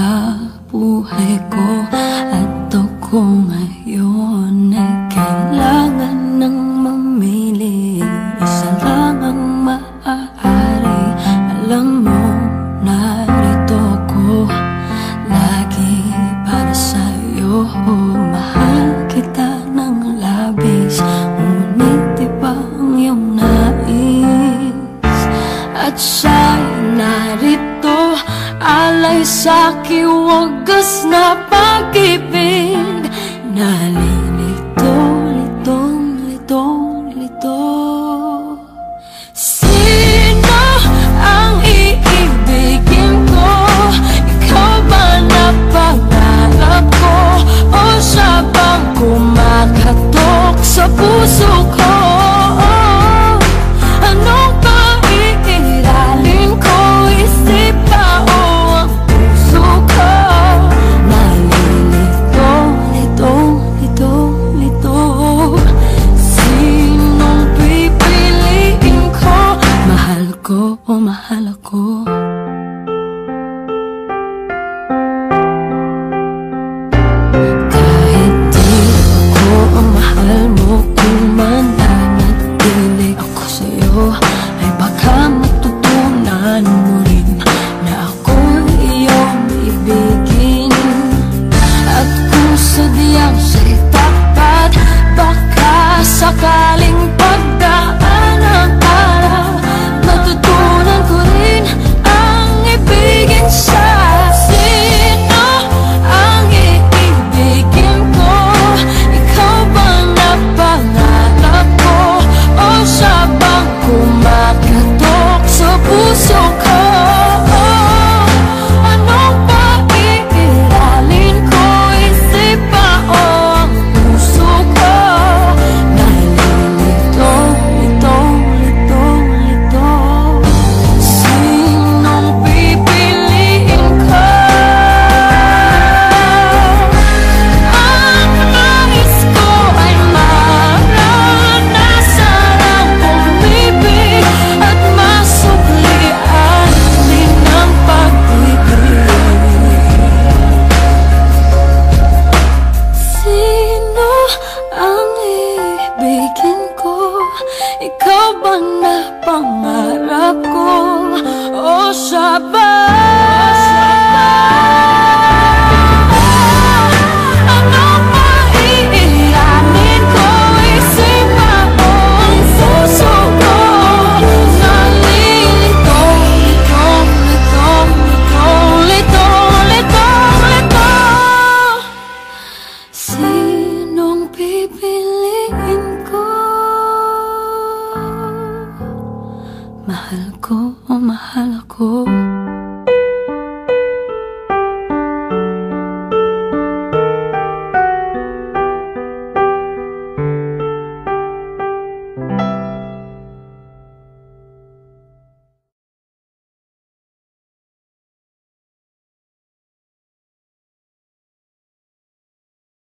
sa buhay ko. At ako ngayon ay kailangan ng mamili. Isa lang ang maaari. Alam mo, narito ko lagi para sa'yo. Mahal kita ng labis, ngunit iba ang iyong nais. At siya'y narito, alay sa'king wagas na pag-ibig. Nalilito, litong, litong, lito. Sino ang iibigin ko? Ikaw ba na pangarap ko? O siya bang kumakatok sa puso ko? Anong paiiralin ko? Isip ba o ang puso ko? Nalilito, lito, lito, lito. Sinong pipiliin ko? Mahal ko o mahal ako? Kahit di ako ang mahal mo, kung mananatili ako sa'yo, ay baka matutunan mo rin na ako iyong ibigin. At kung sadyang siya'y tapat, baka sakaling pagdaan ang araw, matutunan ko rin ang ibigin siya. Sino ang iibigin ko? Ikaw bang napangarap ko? O siya bang kumakatok sa puso ko? Anong paiiralin ko? Isip ba o ang puso ko? Nalilito, lito, lito, lito. Sinong pipiliin ko? Ang nais ko ay maranasan ang pumibig at masuklian din ang pag-ibig. Sino ang ibigin ko? Ikaw ba na pangarap ko? O siya ba? Anong maiiralin ko? Isip ba o ang puso ko? Nalilito, litong, litong, litong, litong, litong, lito. Sinong pipiliin ko? Mahal ko o mahal ako?